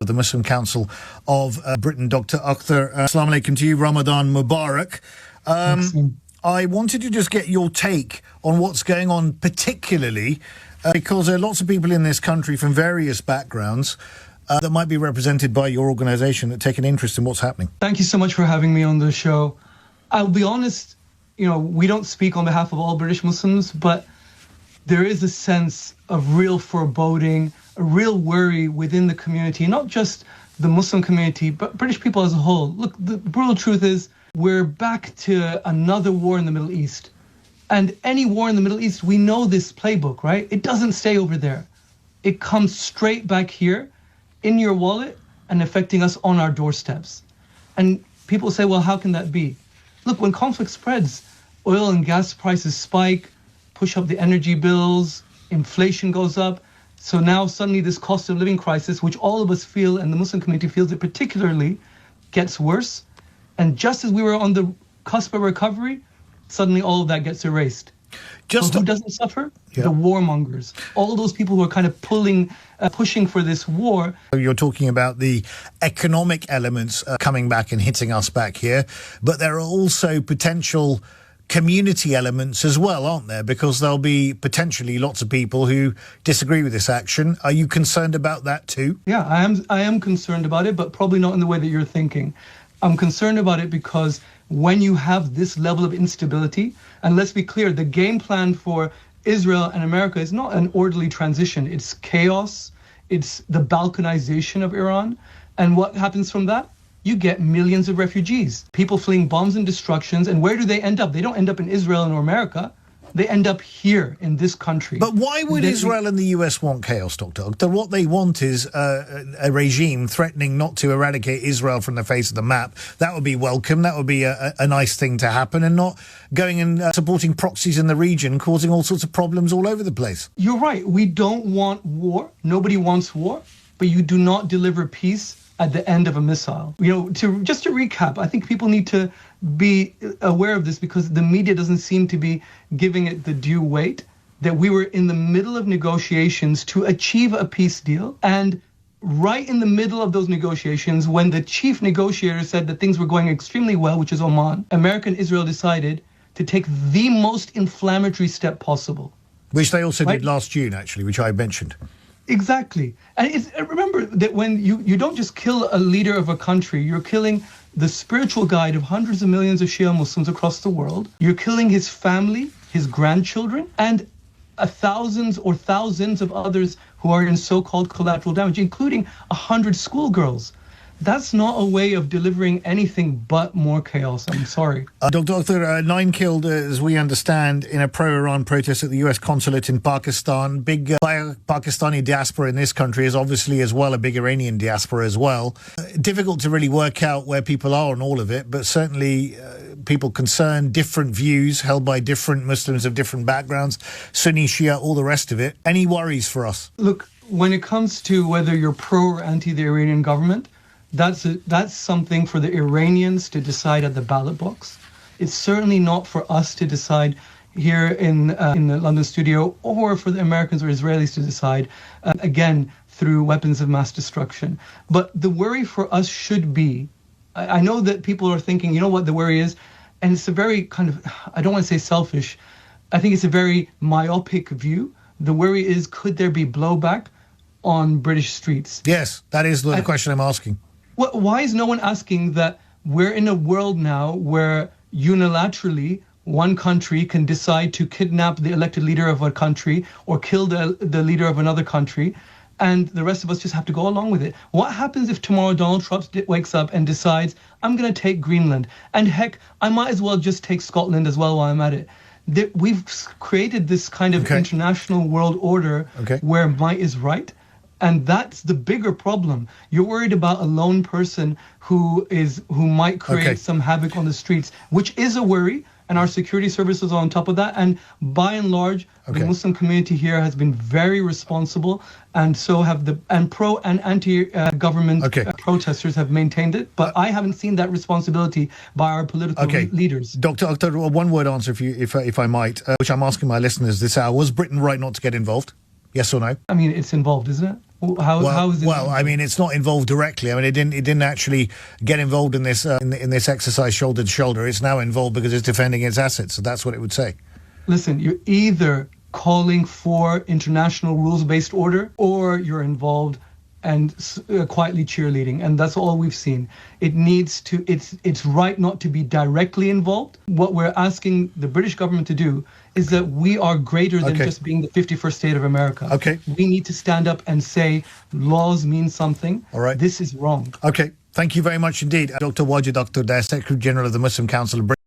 of the Muslim Council of Britain, Dr. Akhtar. Assalamu alaikum to you. Ramadan Mubarak. I wanted to just get your take on what's going on, particularly because there are lots of people in this country from various backgrounds that might be represented by your organisation that take an interest in what's happening. Thank you so much for having me on the show. I'll be honest, we don't speak on behalf of all British Muslims, but there is a sense of real foreboding, a real worry within the community, not just the Muslim community, but British people as a whole. Look, the brutal truth is we're back to another war in the Middle East. And any war in the Middle East, we know this playbook, right? It doesn't stay over there. It comes straight back here in your wallet and affecting us on our doorsteps. And people say, well, how can that be? Look, when conflict spreads, oil and gas prices spike, push up the energy bills, inflation goes up. So now suddenly this cost of living crisis, which all of us feel and the Muslim community feels it particularly, gets worse. And just as we were on the cusp of recovery, suddenly all of that gets erased. So who doesn't suffer? Yeah. The warmongers. All those people who are kind of pushing for this war. You're talking about the economic elements coming back and hitting us back here, but there are also potential community elements as well, aren't there? Because there'll be potentially lots of people who disagree with this action. Are you concerned about that too? Yeah, I am concerned about it, but probably not in the way that you're thinking. I'm concerned about it because when you have this level of instability, and let's be clear, the game plan for Israel and America is not an orderly transition. It's chaos. It's the balkanization of Iran. And what happens from that? You get millions of refugees, people fleeing bombs and destructions. And where do they end up? They don't end up in Israel or America. They end up here in this country. But why would Israel and the US want chaos, Dr. Akhtar? What they want is a regime threatening not to eradicate Israel from the face of the map. That would be welcome. That would be a nice thing to happen, and not going and supporting proxies in the region, causing all sorts of problems all over the place. You're right. We don't want war. Nobody wants war. But you do not deliver peace at the end of a missile. Just to recap, I think people need to be aware of this because the media doesn't seem to be giving it the due weight, that we were in the middle of negotiations to achieve a peace deal. And right in the middle of those negotiations, when the chief negotiator said that things were going extremely well, which is Oman, America and Israel decided to take the most inflammatory step possible. Which they also did last June, actually, which I mentioned. Exactly. And remember that when you don't just kill a leader of a country, you're killing the spiritual guide of hundreds of millions of Shia Muslims across the world. You're killing his family, his grandchildren, and thousands of others who are in so-called collateral damage, including 100 schoolgirls. That's not a way of delivering anything but more chaos. I'm sorry. Dr. Akhtar, 9 killed, as we understand, in a pro-Iran protest at the US consulate in Pakistan. Big Pakistani diaspora in this country is obviously as well a big Iranian diaspora as well. Difficult to really work out where people are on all of it, but certainly people concerned, different views held by different Muslims of different backgrounds, Sunni, Shia, all the rest of it. Any worries for us? Look, when it comes to whether you're pro or anti the Iranian government, that's something for the Iranians to decide at the ballot box. It's certainly not for us to decide here in the London studio, or for the Americans or Israelis to decide, again, through weapons of mass destruction. But the worry for us should be, I know that people are thinking, you know what the worry is? And it's a very kind of, I don't want to say selfish, I think it's a very myopic view. The worry is, could there be blowback on British streets? Yes, that is the question I'm asking. Why is no one asking that we're in a world now where unilaterally one country can decide to kidnap the elected leader of a country or kill the leader of another country, and the rest of us just have to go along with it? What happens if tomorrow Donald Trump wakes up and decides, I'm going to take Greenland, and heck, I might as well just take Scotland as well while I'm at it? We've created this kind of international world order where might is right. And that's the bigger problem. You're worried about a lone person who might create some havoc on the streets, which is a worry. And our security services are on top of that. And by and large, the Muslim community here has been very responsible, and so have pro and anti-government protesters have maintained it. But I haven't seen that responsibility by our political leaders. Dr. Akhtar, one word answer, if I might, which I'm asking my listeners this hour: was Britain right not to get involved? Yes or no? I mean, it's involved, isn't it? How is it? Well, I mean, it's not involved directly. I mean, it didn't actually get involved in this in this exercise shoulder to shoulder. It's now involved because it's defending its assets. So that's what it would say. Listen, you're either calling for international rules-based order or you're involved and quietly cheerleading, and that's all we've seen. It's right not to be directly involved. What we're asking the British government to do is that we are greater than just being the 51st state of America. Okay. We need to stand up and say laws mean something. All right. This is wrong. Okay. Thank you very much indeed. Dr. Wajid Akhtar, Secretary General of the Muslim Council of Britain.